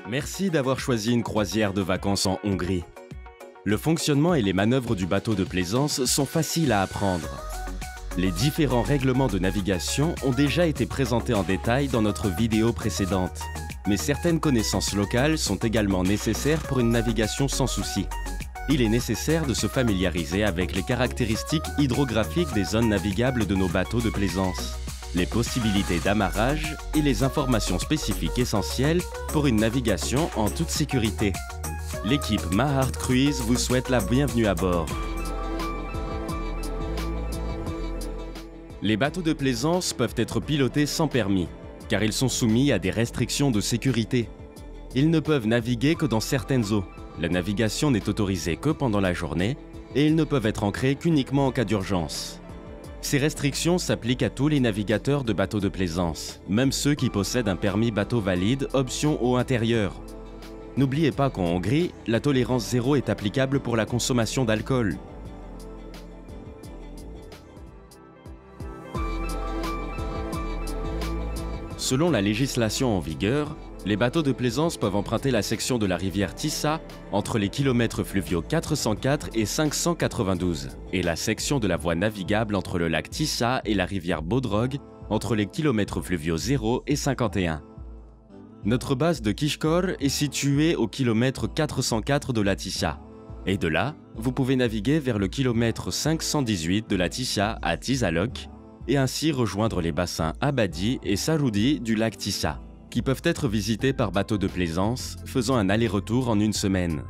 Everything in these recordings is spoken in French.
Merci d'avoir choisi une croisière de vacances en Hongrie. Le fonctionnement et les manœuvres du bateau de plaisance sont faciles à apprendre. Les différents règlements de navigation ont déjà été présentés en détail dans notre vidéo précédente. Mais certaines connaissances locales sont également nécessaires pour une navigation sans souci. Il est nécessaire de se familiariser avec les caractéristiques hydrographiques des zones navigables de nos bateaux de plaisance, les possibilités d'amarrage et les informations spécifiques essentielles pour une navigation en toute sécurité. L'équipe Mahart Cruise vous souhaite la bienvenue à bord. Les bateaux de plaisance peuvent être pilotés sans permis, car ils sont soumis à des restrictions de sécurité. Ils ne peuvent naviguer que dans certaines eaux. La navigation n'est autorisée que pendant la journée et ils ne peuvent être ancrés qu'uniquement en cas d'urgence. Ces restrictions s'appliquent à tous les navigateurs de bateaux de plaisance, même ceux qui possèdent un permis bateau valide option eau intérieure. N'oubliez pas qu'en Hongrie, la tolérance zéro est applicable pour la consommation d'alcool. Selon la législation en vigueur, les bateaux de plaisance peuvent emprunter la section de la rivière Tisa entre les kilomètres fluviaux 404 et 592 et la section de la voie navigable entre le lac Tisa et la rivière Bodrog entre les kilomètres fluviaux 0 et 51. Notre base de Kiskor est située au kilomètre 404 de la Tisa et de là, vous pouvez naviguer vers le kilomètre 518 de la Tisa à Tisalok et ainsi rejoindre les bassins Abadi et Sarudi du lac Tisa, qui peuvent être visités par bateau de plaisance, faisant un aller-retour en une semaine.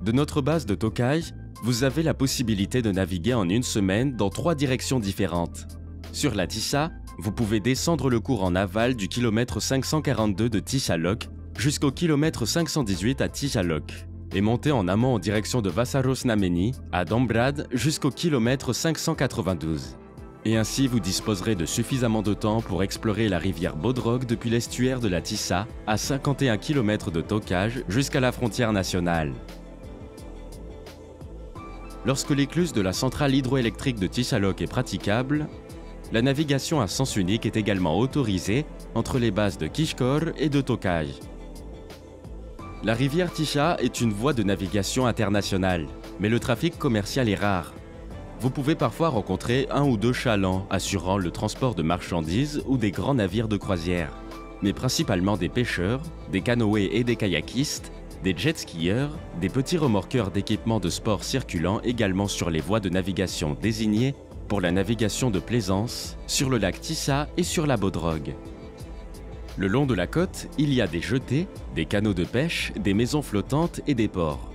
De notre base de Tokaj, vous avez la possibilité de naviguer en une semaine dans 3 directions différentes. Sur la Tisa, vous pouvez descendre le cours en aval du kilomètre 542 de Tisalok jusqu'au kilomètre 518 à Tisalok et monter en amont en direction de Vassaros-Nameni à Dombrad jusqu'au kilomètre 592. Et ainsi vous disposerez de suffisamment de temps pour explorer la rivière Bodrog depuis l'estuaire de la Tisa à 51 km de Tokaj jusqu'à la frontière nationale. Lorsque l'écluse de la centrale hydroélectrique de Tisalok est praticable, la navigation à sens unique est également autorisée entre les bases de Kiskor et de Tokaj. La rivière Tisa est une voie de navigation internationale, mais le trafic commercial est rare. Vous pouvez parfois rencontrer 1 ou 2 chalands assurant le transport de marchandises ou des grands navires de croisière, mais principalement des pêcheurs, des canoës et des kayakistes, des jet-skieurs, des petits remorqueurs d'équipements de sport circulant également sur les voies de navigation désignées pour la navigation de plaisance, sur le lac Tisa et sur la Bodrog. Le long de la côte, il y a des jetées, des canaux de pêche, des maisons flottantes et des ports.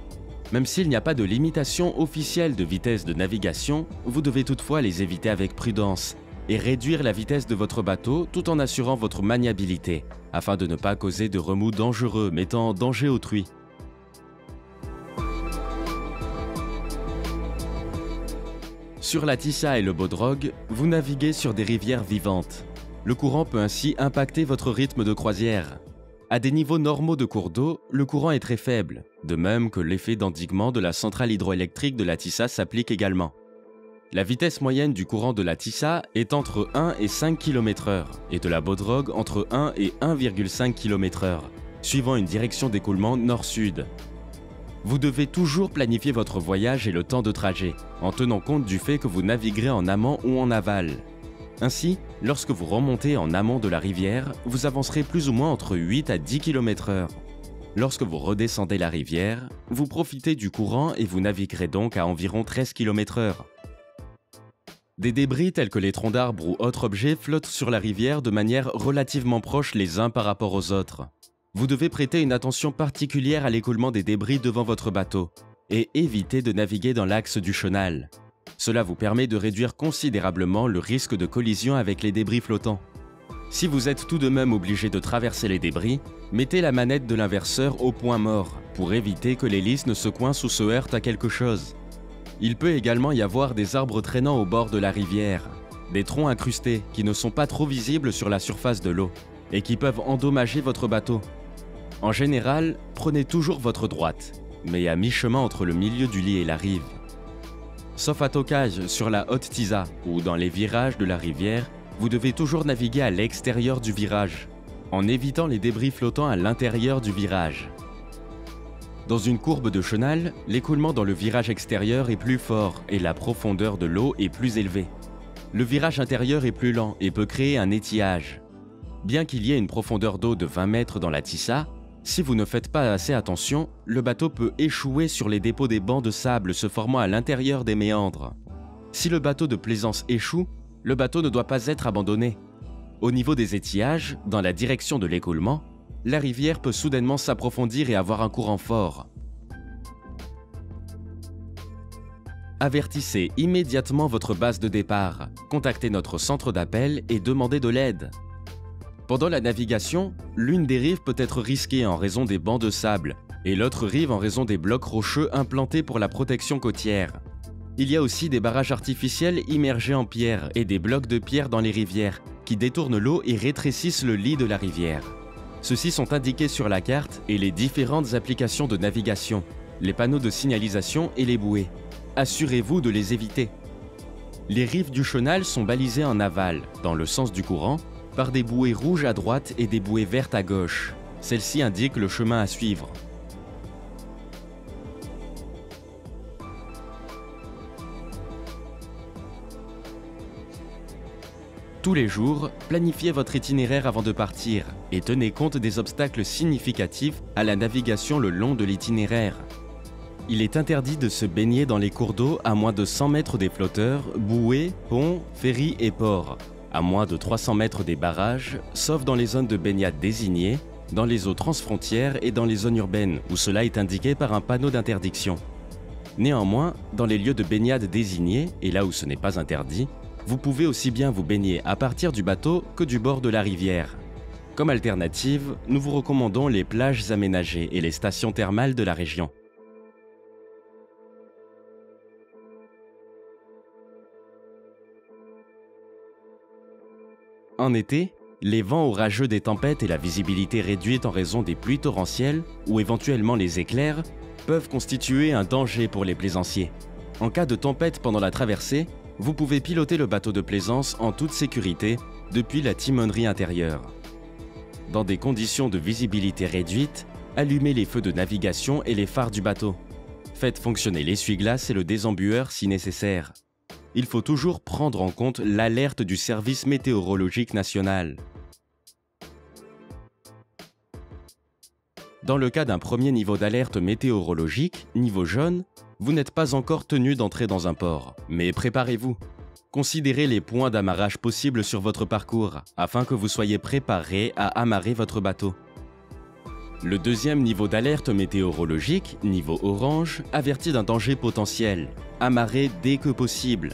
Même s'il n'y a pas de limitation officielle de vitesse de navigation, vous devez toutefois les éviter avec prudence et réduire la vitesse de votre bateau tout en assurant votre maniabilité, afin de ne pas causer de remous dangereux mettant en danger autrui. Sur la Tisa et le Bodrog, vous naviguez sur des rivières vivantes. Le courant peut ainsi impacter votre rythme de croisière. À des niveaux normaux de cours d'eau, le courant est très faible, de même que l'effet d'endiguement de la centrale hydroélectrique de la Tisa s'applique également. La vitesse moyenne du courant de la Tisa est entre 1 et 5 km/h et de la Bodrog entre 1 et 1,5 km/h, suivant une direction d'écoulement nord-sud. Vous devez toujours planifier votre voyage et le temps de trajet, en tenant compte du fait que vous naviguerez en amont ou en aval. Ainsi, lorsque vous remontez en amont de la rivière, vous avancerez plus ou moins entre 8 à 10 km/h. Lorsque vous redescendez la rivière, vous profitez du courant et vous naviguerez donc à environ 13 km/h. Des débris tels que les troncs d'arbres ou autres objets flottent sur la rivière de manière relativement proche les uns par rapport aux autres. Vous devez prêter une attention particulière à l'écoulement des débris devant votre bateau et éviter de naviguer dans l'axe du chenal. Cela vous permet de réduire considérablement le risque de collision avec les débris flottants. Si vous êtes tout de même obligé de traverser les débris, mettez la manette de l'inverseur au point mort pour éviter que l'hélice ne se coince ou se heurte à quelque chose. Il peut également y avoir des arbres traînant au bord de la rivière, des troncs incrustés qui ne sont pas trop visibles sur la surface de l'eau et qui peuvent endommager votre bateau. En général, prenez toujours votre droite, mais à mi-chemin entre le milieu du lit et la rive. Sauf à Tokaj sur la Haute Tisa ou dans les virages de la rivière, vous devez toujours naviguer à l'extérieur du virage. en évitant les débris flottants à l'intérieur du virage. Dans une courbe de chenal, l'écoulement dans le virage extérieur est plus fort et la profondeur de l'eau est plus élevée. Le virage intérieur est plus lent et peut créer un étiage. Bien qu'il y ait une profondeur d'eau de 20 mètres dans la Tissa, si vous ne faites pas assez attention, le bateau peut échouer sur les dépôts des bancs de sable se formant à l'intérieur des méandres. Si le bateau de plaisance échoue, le bateau ne doit pas être abandonné. Au niveau des étiages, dans la direction de l'écoulement, la rivière peut soudainement s'approfondir et avoir un courant fort. Avertissez immédiatement votre base de départ, contactez notre centre d'appel et demandez de l'aide. Pendant la navigation, l'une des rives peut être risquée en raison des bancs de sable et l'autre rive en raison des blocs rocheux implantés pour la protection côtière. Il y a aussi des barrages artificiels immergés en pierre et des blocs de pierre dans les rivières qui détournent l'eau et rétrécissent le lit de la rivière. Ceux-ci sont indiqués sur la carte et les différentes applications de navigation, les panneaux de signalisation et les bouées. Assurez-vous de les éviter. Les rives du chenal sont balisées en aval, dans le sens du courant, par des bouées rouges à droite et des bouées vertes à gauche. Celles-ci indiquent le chemin à suivre. Tous les jours, planifiez votre itinéraire avant de partir et tenez compte des obstacles significatifs à la navigation le long de l'itinéraire. Il est interdit de se baigner dans les cours d'eau à moins de 100 mètres des flotteurs, bouées, ponts, ferries et ports, à moins de 300 mètres des barrages, sauf dans les zones de baignade désignées, dans les eaux transfrontières et dans les zones urbaines où cela est indiqué par un panneau d'interdiction. Néanmoins, dans les lieux de baignade désignés, et là où ce n'est pas interdit, vous pouvez aussi bien vous baigner à partir du bateau que du bord de la rivière. Comme alternative, nous vous recommandons les plages aménagées et les stations thermales de la région. En été, les vents orageux des tempêtes et la visibilité réduite en raison des pluies torrentielles ou éventuellement les éclairs peuvent constituer un danger pour les plaisanciers. En cas de tempête pendant la traversée, vous pouvez piloter le bateau de plaisance en toute sécurité depuis la timonerie intérieure. Dans des conditions de visibilité réduite, allumez les feux de navigation et les phares du bateau. Faites fonctionner l'essuie-glace et le désembueur si nécessaire. Il faut toujours prendre en compte l'alerte du service météorologique national. Dans le cas d'un premier niveau d'alerte météorologique, niveau jaune, vous n'êtes pas encore tenu d'entrer dans un port, mais préparez-vous. Considérez les points d'amarrage possibles sur votre parcours afin que vous soyez préparé à amarrer votre bateau. Le deuxième niveau d'alerte météorologique, niveau orange, avertit d'un danger potentiel. Amarrez dès que possible.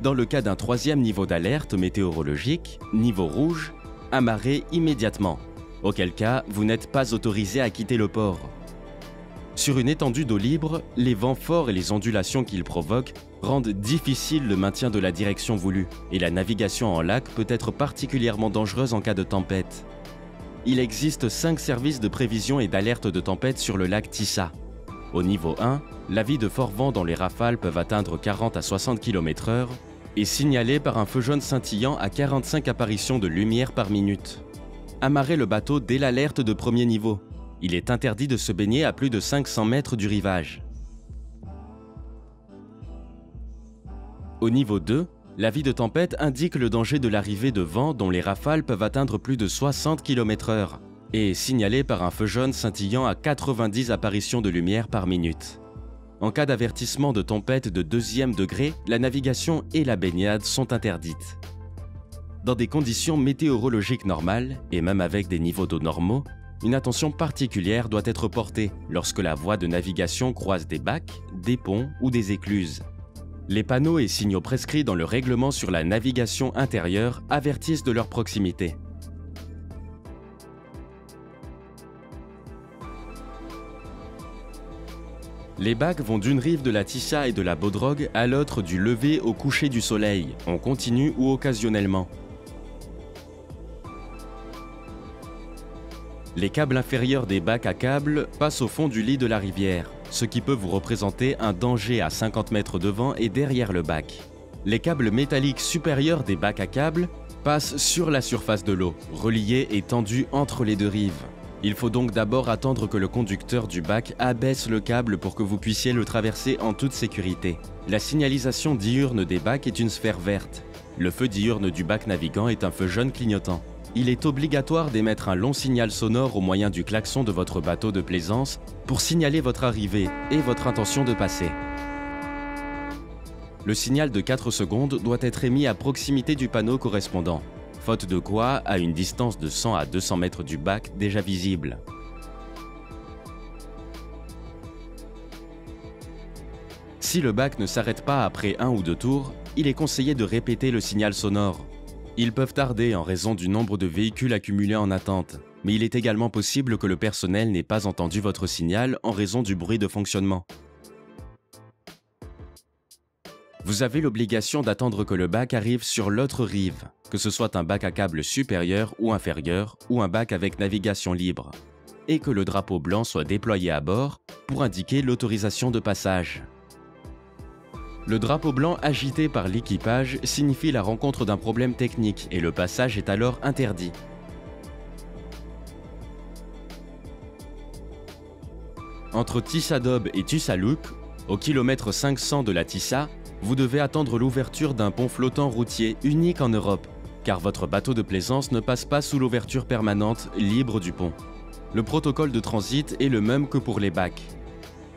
Dans le cas d'un troisième niveau d'alerte météorologique, niveau rouge, amarrez immédiatement. Auquel cas, vous n'êtes pas autorisé à quitter le port. Sur une étendue d'eau libre, les vents forts et les ondulations qu'ils provoquent rendent difficile le maintien de la direction voulue, et la navigation en lac peut être particulièrement dangereuse en cas de tempête. Il existe 5 services de prévision et d'alerte de tempête sur le lac Tissa. Au niveau 1, l'avis de fort vent dont les rafales peuvent atteindre 40 à 60 km/h est signalé par un feu jaune scintillant à 45 apparitions de lumière par minute. Amarrez le bateau dès l'alerte de premier niveau. Il est interdit de se baigner à plus de 500 mètres du rivage. Au niveau 2, l'avis de tempête indique le danger de l'arrivée de vent dont les rafales peuvent atteindre plus de 60 km/h et est signalé par un feu jaune scintillant à 90 apparitions de lumière par minute. En cas d'avertissement de tempête de 2e degré, la navigation et la baignade sont interdites. Dans des conditions météorologiques normales, et même avec des niveaux d'eau normaux, une attention particulière doit être portée lorsque la voie de navigation croise des bacs, des ponts ou des écluses. Les panneaux et signaux prescrits dans le règlement sur la navigation intérieure avertissent de leur proximité. Les bacs vont d'une rive de la Tissa et de la Bodrogue à l'autre du lever au coucher du soleil, en continu ou occasionnellement. Les câbles inférieurs des bacs à câbles passent au fond du lit de la rivière, ce qui peut vous représenter un danger à 50 mètres devant et derrière le bac. Les câbles métalliques supérieurs des bacs à câbles passe sur la surface de l'eau, relié et tendu entre les deux rives. Il faut donc d'abord attendre que le conducteur du bac abaisse le câble pour que vous puissiez le traverser en toute sécurité. La signalisation diurne des bacs est une sphère verte. Le feu diurne du bac navigant est un feu jaune clignotant. Il est obligatoire d'émettre un long signal sonore au moyen du klaxon de votre bateau de plaisance pour signaler votre arrivée et votre intention de passer. Le signal de 4 secondes doit être émis à proximité du panneau correspondant, faute de quoi à une distance de 100 à 200 mètres du bac déjà visible. Si le bac ne s'arrête pas après 1 ou 2 tours, il est conseillé de répéter le signal sonore. Ils peuvent tarder en raison du nombre de véhicules accumulés en attente, mais il est également possible que le personnel n'ait pas entendu votre signal en raison du bruit de fonctionnement. Vous avez l'obligation d'attendre que le bac arrive sur l'autre rive, que ce soit un bac à câble supérieur ou inférieur ou un bac avec navigation libre, et que le drapeau blanc soit déployé à bord pour indiquer l'autorisation de passage. Le drapeau blanc agité par l'équipage signifie la rencontre d'un problème technique et le passage est alors interdit. Entre Tissadob et Tusaluk, au kilomètre 500 de la Tissa, vous devez attendre l'ouverture d'un pont flottant routier unique en Europe, car votre bateau de plaisance ne passe pas sous l'ouverture permanente libre du pont. Le protocole de transit est le même que pour les bacs.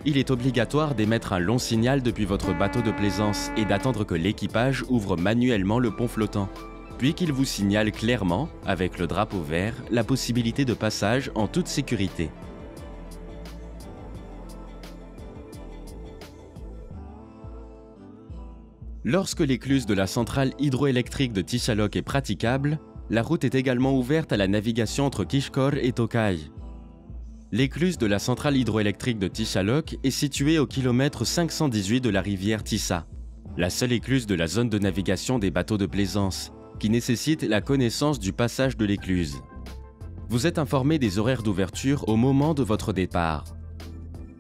Il est obligatoire d'émettre un long signal depuis votre bateau de plaisance et d'attendre que l'équipage ouvre manuellement le pont flottant, puis qu'il vous signale clairement, avec le drapeau vert, la possibilité de passage en toute sécurité. Lorsque l'écluse de la centrale hydroélectrique de Tishalok est praticable, la route est également ouverte à la navigation entre Kishkor et Tokaj. L'écluse de la centrale hydroélectrique de Tishalok est située au kilomètre 518 de la rivière Tissa, la seule écluse de la zone de navigation des bateaux de plaisance, qui nécessite la connaissance du passage de l'écluse. Vous êtes informé des horaires d'ouverture au moment de votre départ.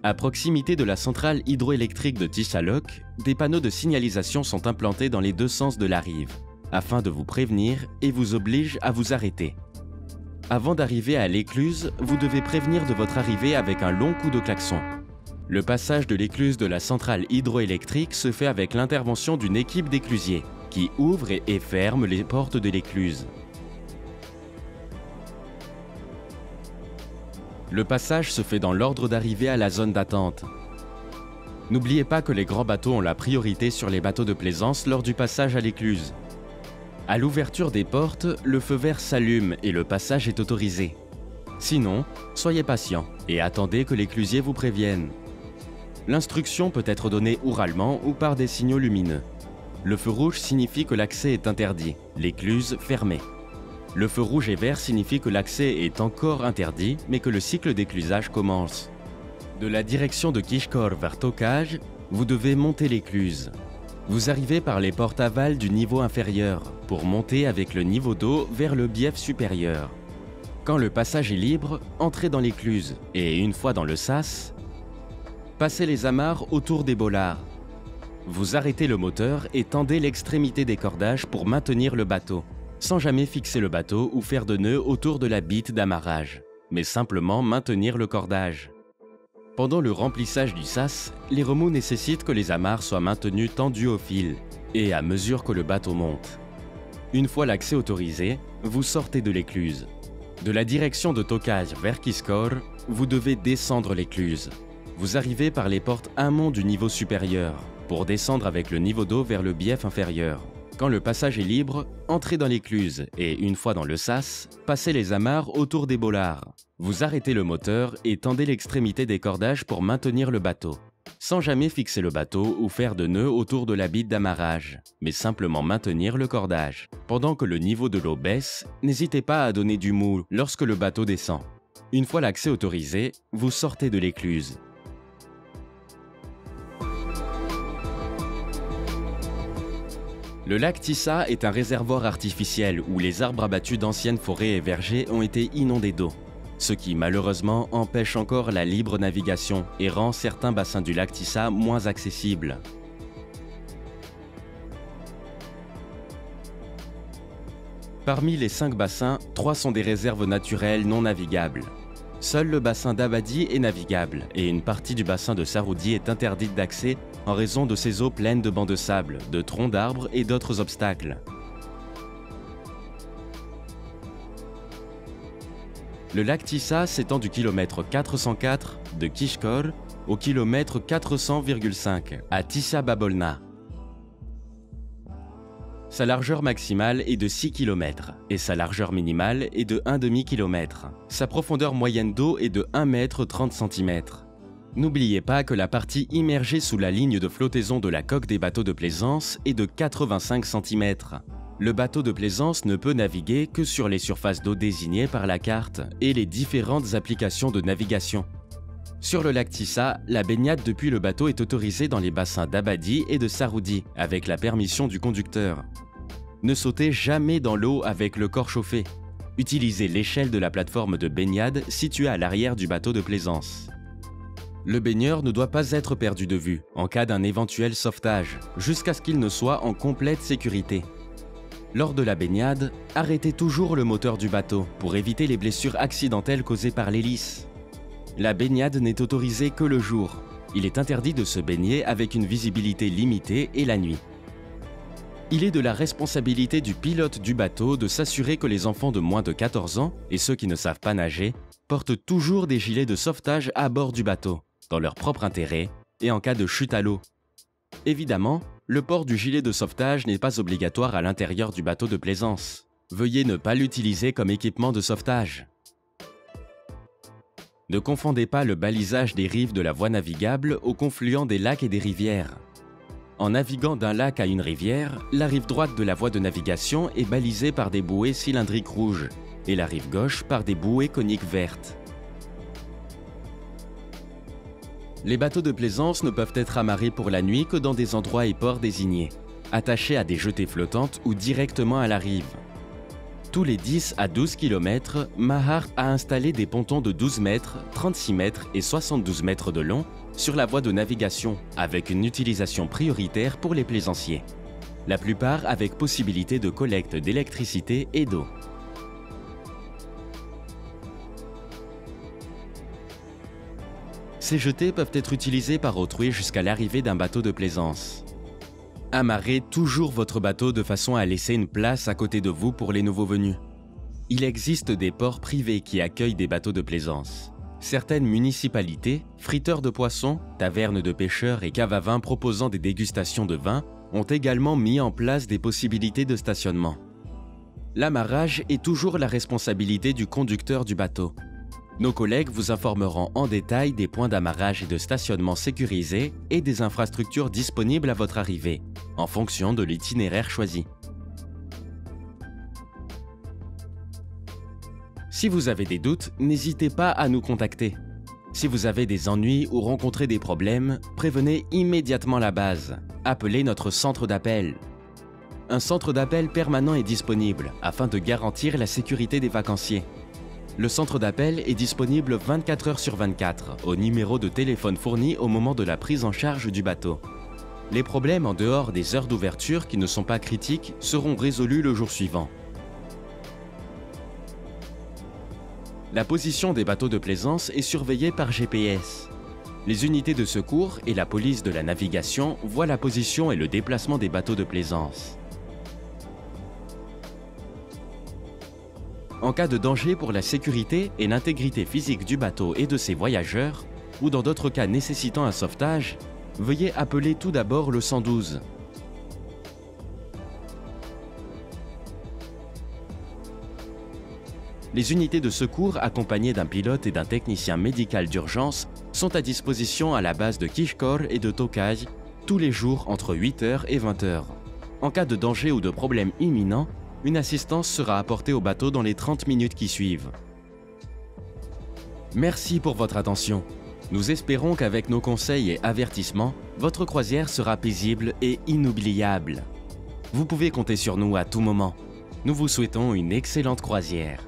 À proximité de la centrale hydroélectrique de Tishalok, des panneaux de signalisation sont implantés dans les deux sens de la rive, afin de vous prévenir et vous obligent à vous arrêter. Avant d'arriver à l'écluse, vous devez prévenir de votre arrivée avec un long coup de klaxon. Le passage de l'écluse de la centrale hydroélectrique se fait avec l'intervention d'une équipe d'éclusiers, qui ouvre et ferme les portes de l'écluse. Le passage se fait dans l'ordre d'arrivée à la zone d'attente. N'oubliez pas que les grands bateaux ont la priorité sur les bateaux de plaisance lors du passage à l'écluse. À l'ouverture des portes, le feu vert s'allume et le passage est autorisé. Sinon, soyez patient et attendez que l'éclusier vous prévienne. L'instruction peut être donnée oralement ou par des signaux lumineux. Le feu rouge signifie que l'accès est interdit, l'écluse fermée. Le feu rouge et vert signifie que l'accès est encore interdit, mais que le cycle d'éclusage commence. De la direction de Kishkor vers Tokaj, vous devez monter l'écluse. Vous arrivez par les portes aval du niveau inférieur, pour monter avec le niveau d'eau vers le bief supérieur. Quand le passage est libre, entrez dans l'écluse et une fois dans le sas, passez les amarres autour des bolards. Vous arrêtez le moteur et tendez l'extrémité des cordages pour maintenir le bateau, sans jamais fixer le bateau ou faire de nœuds autour de la bite d'amarrage, mais simplement maintenir le cordage. Pendant le remplissage du sas, les remous nécessitent que les amarres soient maintenues tendues au fil et à mesure que le bateau monte. Une fois l'accès autorisé, vous sortez de l'écluse. De la direction de Tokaj vers Kishkor, vous devez descendre l'écluse. Vous arrivez par les portes amont du niveau supérieur pour descendre avec le niveau d'eau vers le bief inférieur. Quand le passage est libre, entrez dans l'écluse et une fois dans le sas, passez les amarres autour des bolards. Vous arrêtez le moteur et tendez l'extrémité des cordages pour maintenir le bateau, sans jamais fixer le bateau ou faire de nœuds autour de la bite d'amarrage, mais simplement maintenir le cordage. Pendant que le niveau de l'eau baisse, n'hésitez pas à donner du mou lorsque le bateau descend. Une fois l'accès autorisé, vous sortez de l'écluse. Le lac Tissa est un réservoir artificiel où les arbres abattus d'anciennes forêts et vergers ont été inondés d'eau, ce qui malheureusement empêche encore la libre navigation et rend certains bassins du lac Tissa moins accessibles. Parmi les 5 bassins, 3 sont des réserves naturelles non navigables. Seul le bassin d'Abadi est navigable et une partie du bassin de Saroudi est interdite d'accès en raison de ses eaux pleines de bancs de sable, de troncs d'arbres et d'autres obstacles. Le lac Tissa s'étend du kilomètre 404 de Kishkor au kilomètre 400,5 à Tissa Babolna. Sa largeur maximale est de 6 km et sa largeur minimale est de 1,5 km. Sa profondeur moyenne d'eau est de 1 m 30 cm. N'oubliez pas que la partie immergée sous la ligne de flottaison de la coque des bateaux de plaisance est de 85 cm. Le bateau de plaisance ne peut naviguer que sur les surfaces d'eau désignées par la carte et les différentes applications de navigation. Sur le lac Tissa, la baignade depuis le bateau est autorisée dans les bassins d'Abadi et de Saroudi, avec la permission du conducteur. Ne sautez jamais dans l'eau avec le corps chauffé. Utilisez l'échelle de la plateforme de baignade située à l'arrière du bateau de plaisance. Le baigneur ne doit pas être perdu de vue en cas d'un éventuel sauvetage, jusqu'à ce qu'il ne soit en complète sécurité. Lors de la baignade, arrêtez toujours le moteur du bateau pour éviter les blessures accidentelles causées par l'hélice. La baignade n'est autorisée que le jour. Il est interdit de se baigner avec une visibilité limitée et la nuit. Il est de la responsabilité du pilote du bateau de s'assurer que les enfants de moins de 14 ans et ceux qui ne savent pas nager portent toujours des gilets de sauvetage à bord du bateau, dans leur propre intérêt et en cas de chute à l'eau. Évidemment, le port du gilet de sauvetage n'est pas obligatoire à l'intérieur du bateau de plaisance. Veuillez ne pas l'utiliser comme équipement de sauvetage. Ne confondez pas le balisage des rives de la voie navigable au confluent des lacs et des rivières. En naviguant d'un lac à une rivière, la rive droite de la voie de navigation est balisée par des bouées cylindriques rouges et la rive gauche par des bouées coniques vertes. Les bateaux de plaisance ne peuvent être amarrés pour la nuit que dans des endroits et ports désignés, attachés à des jetées flottantes ou directement à la rive. Tous les 10 à 12 km, Mahart a installé des pontons de 12 mètres, 36 mètres et 72 mètres de long sur la voie de navigation, avec une utilisation prioritaire pour les plaisanciers. La plupart avec possibilité de collecte d'électricité et d'eau. Ces jetées peuvent être utilisées par autrui jusqu'à l'arrivée d'un bateau de plaisance. Amarrez toujours votre bateau de façon à laisser une place à côté de vous pour les nouveaux venus. Il existe des ports privés qui accueillent des bateaux de plaisance. Certaines municipalités, friteurs de poissons, tavernes de pêcheurs et caves à vin proposant des dégustations de vin ont également mis en place des possibilités de stationnement. L'amarrage est toujours la responsabilité du conducteur du bateau. Nos collègues vous informeront en détail des points d'amarrage et de stationnement sécurisés et des infrastructures disponibles à votre arrivée, en fonction de l'itinéraire choisi. Si vous avez des doutes, n'hésitez pas à nous contacter. Si vous avez des ennuis ou rencontrez des problèmes, prévenez immédiatement la base. Appelez notre centre d'appel. Un centre d'appel permanent est disponible afin de garantir la sécurité des vacanciers. Le centre d'appel est disponible 24 heures sur 24 au numéro de téléphone fourni au moment de la prise en charge du bateau. Les problèmes en dehors des heures d'ouverture qui ne sont pas critiques seront résolus le jour suivant. La position des bateaux de plaisance est surveillée par GPS. Les unités de secours et la police de la navigation voient la position et le déplacement des bateaux de plaisance. En cas de danger pour la sécurité et l'intégrité physique du bateau et de ses voyageurs, ou dans d'autres cas nécessitant un sauvetage, veuillez appeler tout d'abord le 112. Les unités de secours accompagnées d'un pilote et d'un technicien médical d'urgence sont à disposition à la base de Kishkor et de Tokaj tous les jours entre 8h et 20h. En cas de danger ou de problème imminent, une assistance sera apportée au bateau dans les 30 minutes qui suivent. Merci pour votre attention. Nous espérons qu'avec nos conseils et avertissements, votre croisière sera paisible et inoubliable. Vous pouvez compter sur nous à tout moment. Nous vous souhaitons une excellente croisière.